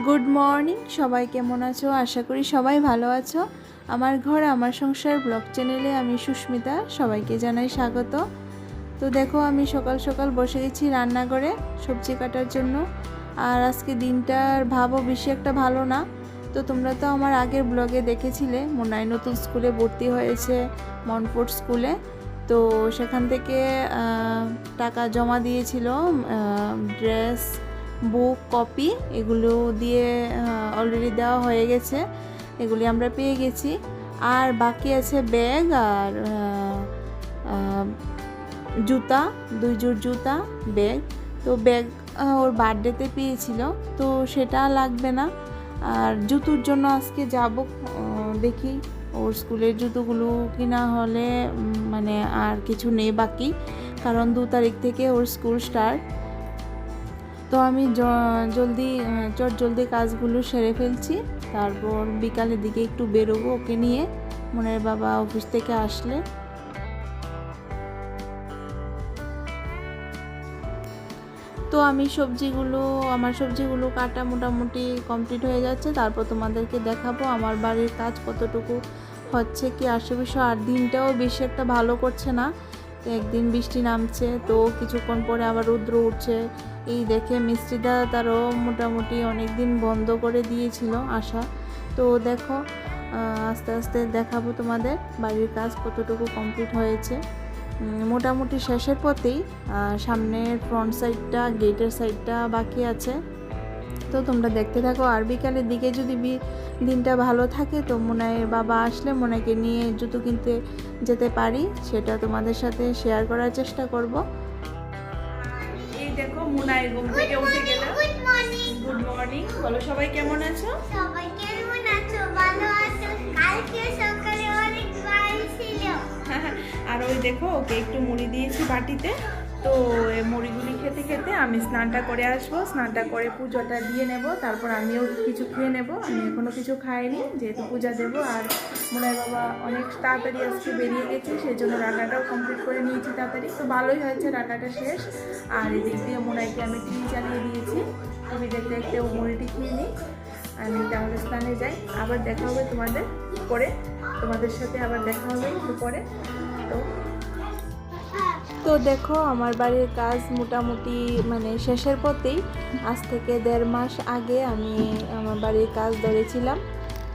Good morning, সবাই কেমন আছো? আশা করি সবাই ভালো আছো। আমার ঘর আমার সংসার ব্লগ চ্যানেলে আমি সুস্মিতা, সবাইকে জানাই স্বাগত। তো দেখো, আমি সকাল সকাল বসে গেছি রান্নাঘরে সবজি কাটার জন্য। আর আজকে দিনটার ভাবও বেশি একটা ভালো না। তো তোমরা তো আমার আগের ব্লগে দেখেছিলে মোনাই নতুন স্কুলে ভর্তি হয়েছে, মনফোর্ড স্কুলে। তো সেখান থেকে টাকা জমা দিয়েছিল, ড্রেস, বুক, কপি এগুলো দিয়ে অলরেডি দেওয়া হয়ে গেছে, এগুলি আমরা পেয়ে গেছি। আর বাকি আছে ব্যাগ আর জুতা, 2 জোড় জুতা, ব্যাগ। তো ব্যাগ ওর বার্থডেতে পেয়েছিল, তো সেটা লাগবে না। আর জুতোর জন্য আজকে যাব, দেখি ওর স্কুলের জুতোগুলো কিনা হলে মানে আর কিছু নেই বাকি, কারণ 2 তারিখ থেকে ওর স্কুল স্টার্ট। তো আমি জলদি কাজগুলো সেরে ফেলছি, তারপর বিকালের দিকে একটু বেরোবো ওকে নিয়ে, মনের বাবা অফিস থেকে আসলে। তো আমার সবজিগুলো কাটা মোটামুটি কমপ্লিট হয়ে যাচ্ছে। তারপর তোমাদেরকে দেখাবো আমার বাড়ির কাজ কতটুকু হচ্ছে কি আশেপাশে। আর দিনটাও বেশি একটা ভালো করছে না, একদিন বৃষ্টি নামছে, তো কিছুক্ষণ পরে আবার রৌদ্র উঠছে। এই দেখে মিস্ত্রিদা তারও মোটামুটি অনেক দিন বন্ধ করে দিয়েছিল আসা। তো দেখো, আস্তে আস্তে দেখাবো তোমাদের বাড়ির কাজ কতটুকু কমপ্লিট হয়েছে। মোটামুটি শেষের পথেই, সামনের ফ্রন্ট সাইডটা, গেটের সাইডটা বাকি আছে। তো তোমরা দেখতে থাকো। আর বিকালের দিকে যদি দিনটা ভালো থাকে, তো মোনাইয়ের বাবা আসলে মোনাইকে নিয়ে জুতো কিনতে যেতে পারি, সেটা তোমাদের সাথে শেয়ার করার চেষ্টা করব। এই দেখো, মোনাই ঘুম থেকে উঠে গেল। গুড মর্নিং বলো, সবাই কেমন আছো? সবাই কেমন আছো? ভালো আছো? কালকে সকালে অনেক বাইরে ছিল। আর ওই দেখো, ওকে একটু মুড়ি দিয়েছি বাটিতে। তো এই মুড়িগুলি খেতে খেতে আমি স্নানটা করে আসবো, স্নানটা করে পুজোটা দিয়ে নেব, তারপর আমিও কিছু খেয়ে নেব। আমি এখনও কিছু খাইনি, যেহেতু পূজা দেব। আর মোনাই বাবা অনেক তাড়াতাড়ি আজকে বেরিয়ে গেছে, সেই জন্য রান্নাটাও কমপ্লিট করে নিয়েছি তাড়াতাড়ি। তো ভালোই হয়েছে, রান্নাটা শেষ। আর এদিক দিয়ে মোনাইকে আমি টিভি চালিয়ে দিয়েছি, টিভি দেখতে দেখতে ও মুড়িটি খেয়ে নিই। আমি তাহলে স্নানে যাই, আবার দেখা হবে তোমাদের পরে, তোমাদের সাথে আবার দেখা হবে একটু পরে। তো দেখো, আমার বাড়ির কাজ মোটামুটি মানে শেষের পথেই। আজ থেকে 1.5 মাস আগে আমি আমার বাড়ির কাজ ধরেছিলাম।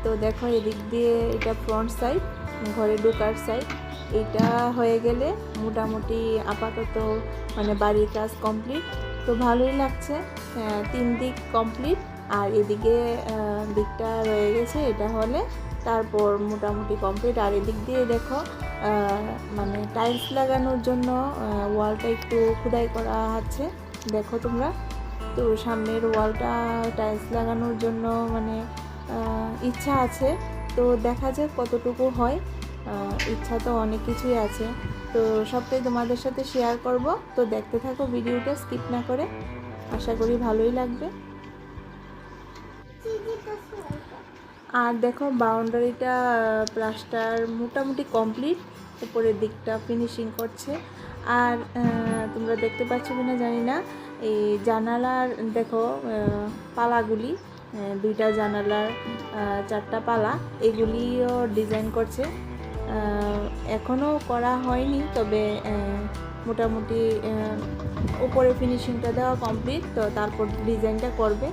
তো দেখো, এদিক দিয়ে এটা ফ্রন্ট সাইড, ঘরে ঢোকার সাইড, এটা হয়ে গেলে মোটামুটি আপাতত মানে বাড়ির কাজ কমপ্লিট। তো ভালোই লাগছে, 3 দিক কমপ্লিট। আর এদিকে দিকটা রয়ে গেছে, এটা হলে তারপর মোটামুটি কমপ্লিট। আর এদিক দিয়ে দেখো, মানে টাইলস লাগানোর জন্য ওয়ালটা একটু খোদাই করা আছে, দেখো তোমরা। তো সামনের ওয়ালটা টাইলস লাগানোর জন্য মানে ইচ্ছা আছে, তো দেখা যাক কতটুকু হয়। ইচ্ছা তো অনেক কিছুই আছে, তো সবটাই তোমাদের সাথে শেয়ার করব। তো দেখতে থাকো ভিডিওটা স্কিপ না করে, আশা করি ভালোই লাগবে। আর দেখো, বাউন্ডারিটা প্লাস্টার মোটামুটি কমপ্লিট, উপরের দিকটা ফিনিশিং করছে। আর তোমরা দেখতে পাচ্ছ কিনা জানি না, এই জানালার দেখো পালাগুলি, 2টা জানালার 4টা পালা, এগুলিও ডিজাইন করছে। এখনও করা হয়নি, তবে মোটামুটি উপরে ফিনিশিংটা দেওয়া কমপ্লিট, তো তারপর ডিজাইনটা করবে।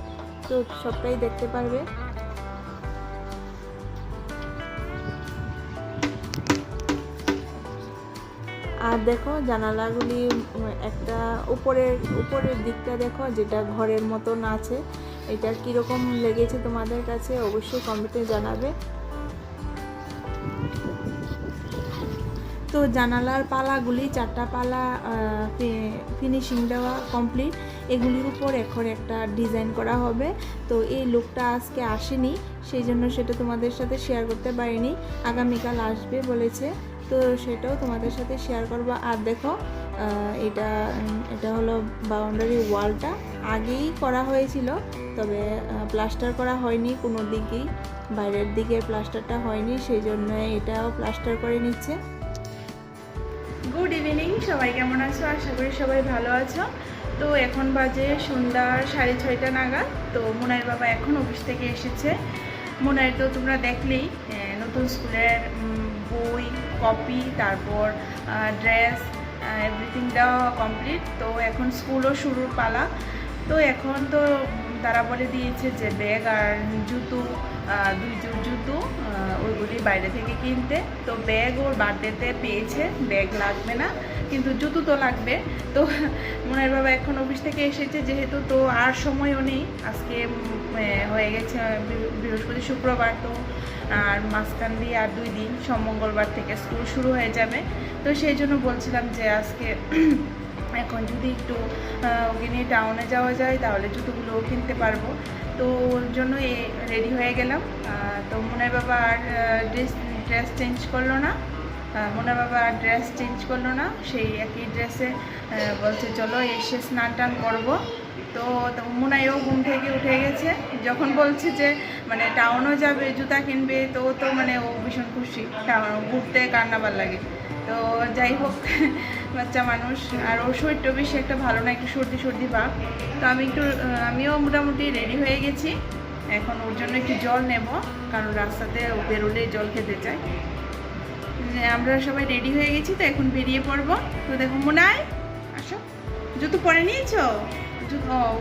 তো সবটাই দেখতে পারবে। আর দেখো, জানালাগুলি একটা উপরের দিকটা দেখো, যেটা ঘরের মতন আছে, এটা কীরকম লেগেছে তোমাদের কাছে অবশ্যই কমেন্টে জানাবে। তো জানালার পালাগুলি 4টা পালা ফিনিশিং দেওয়া কমপ্লিট, এগুলির উপর এখন একটা ডিজাইন করা হবে। তো এই লুকটা আজকে আসেনি, সেই জন্য সেটা তোমাদের সাথে শেয়ার করতে পারিনি, আগামীকাল আসবে বলেছে, তো সেটাও তোমাদের সাথে শেয়ার করবো। আর দেখো, এটা হলো বাউন্ডারি ওয়ালটা, আগেই করা হয়েছিল, তবে প্লাস্টার করা হয়নি কোনো দিকেই, বাইরের দিকে প্লাস্টারটা হয়নি, সেই জন্য এটাও প্লাস্টার করে নিচ্ছে। গুড ইভিনিং, সবাই কেমন আছো? আশা করি সবাই ভালো আছো। তো এখন বাজে সন্ধ্যা 6:30 নাগাদ। তো মুনাইর বাবা এখন অফিস থেকে এসেছে। মুনাইর তো তোমরা দেখলেই নতুন স্কুলের বই, কপি, তারপর ড্রেস, এভরিথিং দেওয়া কমপ্লিট। তো এখন স্কুলও শুরুর পালা। তো এখন তো তারা বলে দিয়েছে যে ব্যাগ আর জুতো, 2 জোড় জুতো ওইগুলি বাইরে থেকে কিনতে। তো ব্যাগ ওর বার্থডেতে পেয়েছে, ব্যাগ লাগবে না, কিন্তু জুতো তো লাগবে। তো মুনাইর বাবা এখন অফিস থেকে এসেছে যেহেতু, তো আর সময়ও নেই। আজকে হয়ে গেছে বৃহস্পতি, শুক্রবার, তো আর মাঝখান দিয়ে আর 2 দিন, মঙ্গলবার থেকে স্কুল শুরু হয়ে যাবে। তো সেই জন্য বলছিলাম যে আজকে এখন যদি একটু ওকে নিয়ে টাউনে যাওয়া যায় তাহলে জুতোগুলোও কিনতে পারবো। তো ওর জন্য রেডি হয়ে গেলাম। তো মুনাইর বাবা আর ড্রেস চেঞ্জ করলো না, সেই একই ড্রেসে বলছে চলো এসে স্নান টান করবো। তো মুনাইও ঘুম থেকে উঠে গেছে। যখন বলছে যে মানে টাউনও যাবে, জুতা কিনবে, তো মানে ও ভীষণ খুশি, টাউন ঘুরতে কান্নাবার লাগে। তো যাই হোক, বাচ্চা মানুষ, আর ওর শরীরটা বেশি একটা ভালো না, একটু সর্দি ভাব। তো আমিও মোটামুটি রেডি হয়ে গেছি। এখন ওর জন্য একটু জল নেব, কারণ রাস্তাতে ও বেরোলে জল খেতে চায়। আমরা সবাই রেডি হয়ে গেছি, তো এখন বেরিয়ে পড়বো। তো দেখো মুনাই, আসো। জুতো পরে নিয়েছো?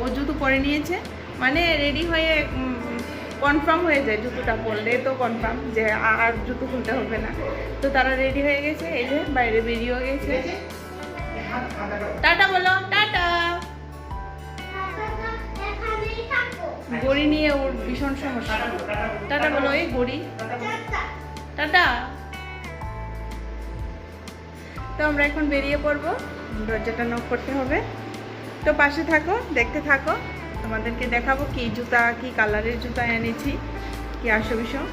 ও জুতো পরে নিয়েছে, মানে রেডি হয়ে কনফার্ম হয়ে যায়, জুতোটা পরলে তো কনফার্ম যে আর জুতো খুলতে হবে না। তো তারা রেডি হয়ে গেছে, এই যে বাইরে বেরিয়েও গেছে। টাটা বলো, টাটা। গড়ি নিয়ে ওর ভীষণ সমস্যা। টাটা বলো, এই গড়ি, টাটা। তো আমরা এখন বেরিয়ে পড়বো, দরজাটা নক করতে হবে। তো পাশে থাকো, দেখতে থাকো, তোমাদেরকে দেখাবো কি জুতা, কি কালারের জুতা এনেছি, কি আসো বিষয়।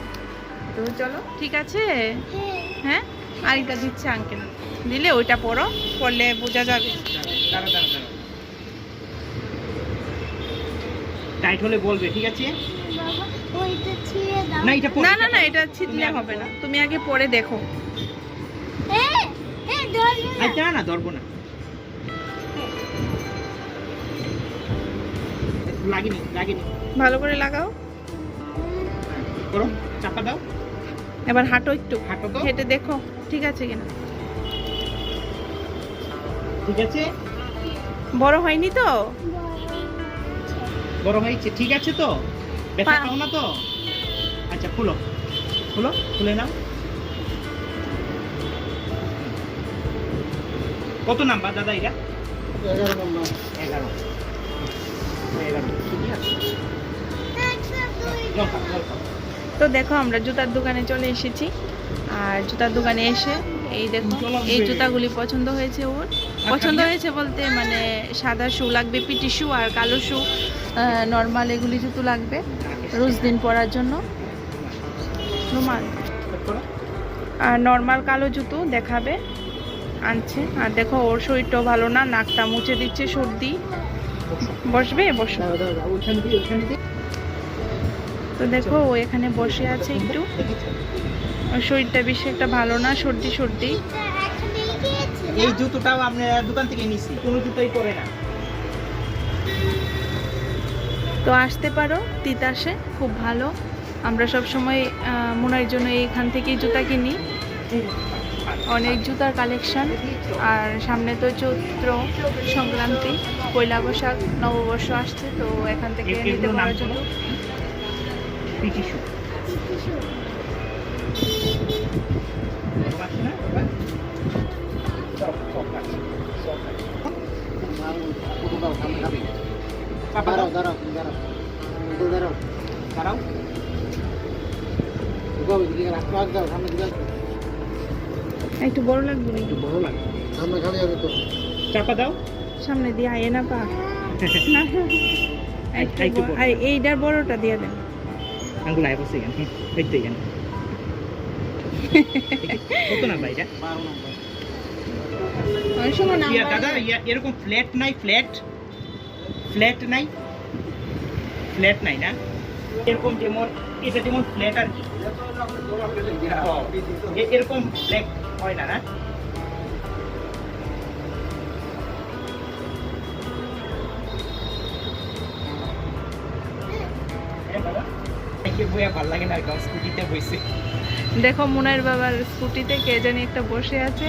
তো চলো, ঠিক আছে। হ্যাঁ, আরেকটা দিচ্ছে আঙ্কেল, দিলে ওইটা পরো, পরলে বোঝা যাবে। টাইট হলে বলবে, ঠিক আছে? না, এটা ছিটলে হবে না, তুমি আগে পরে দেখো। না ধরবো না, লাগেনি। ভালো করে লাগাও, করো, চাপা দাও। এবার হাঁটো, একটু হাঁটো তো। হেঁটে দেখো ঠিক আছে কিনা। ঠিক আছে, বড় হয়নি তো? বড় হয়েছে, ঠিক আছে তো? ব্যথা পাও না তো? আচ্ছা, খুলে নাও। কত নাম্বার দাদা এটা? 11 নম্বর। 11। ঠিক আছে। তো দেখো, আমরা জুতার দোকানে চলে এসেছি। আর জুতার দোকানে এসে এই দেখো, এই জুতাগুলি পছন্দ হয়েছে ওর। পছন্দ হয়েছে বলতে মানে সাদা শু লাগবে, পিটি শু, আর কালো শু নর্মাল, এগুলি জুতো লাগবে রোজ দিন পরার জন্য। আর নর্মাল কালো জুতো দেখাবে, আনছে। আর দেখো ওর শরীরটাও ভালো না, নাকটা মুছে দিচ্ছে, সর্দি। বসবে, বসো। তো দেখো ও এখানে বসে আছে একটু, ওর শরীরটা বেশি একটা ভালো না, সর্দি। এই জুতোটাও আমরা দোকান থেকে নিছি, কোনো জুতোই পরে না। তো আসতে পারো তিতাসে, খুব ভালো। আমরা সব সময় মুনার জন্য এইখান থেকেই জুতা কিনি, অনেক জুতার কালেকশন। আর সামনে তো চৈত্র সংক্রান্তি, পয়লা বৈশাখ, নববর্ষ আসছে, তো এখান থেকে নিতে পারো জুতো। দাঁড়াও। একটু বড় লাগবে না? একটু বড় লাগে, সামনে খালি হবে তো। চাপা দাও। সামনে দিয়ে আয় না পা না, একটু বড়। এইটার বড়টা দিয়ে দেন। আঙ্গুল আয় বসে গেল, এই তো এখানে। কত নাম্বার এটা? 12 নাম্বার। অনেক সময় দাদা এরকম ফ্ল্যাট নাই, ফ্ল্যাট নাই না, এরকম যেমন এটা যেমন ফ্ল্যাট আর কি, এরকম ফ্ল্যাট হয় না না? বাইকে বইয়া ভালো লাগে না, কারণ স্কুটিতে বইছে। দেখো মুনার বাবার স্কুটিতে কে জানি একটা বসে আছে।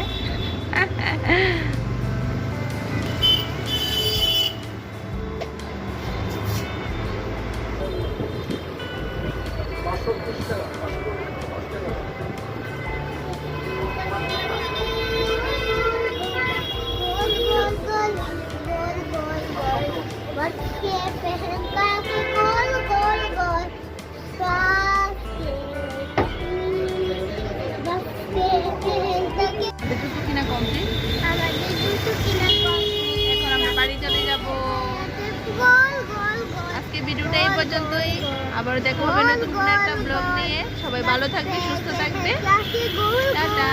गोल गोल गोल गोल गोल गोल बच्चे पहनता के गोल गोल गोल साथ के बच्चे पहनता के জুতো কিনা কমপ্লিট, আমাদের জুতো কিনা এখন আমরা বাড়ি চলে যাব। গোল গোল গোল আজকে ভিডিওটা এই পর্যন্তই, আবার দেখা হবে নতুন কোনো একটা ব্লগ নিয়ে। সবাই ভালো থাকবে, সুস্থ থাকবে, গোল টাটা।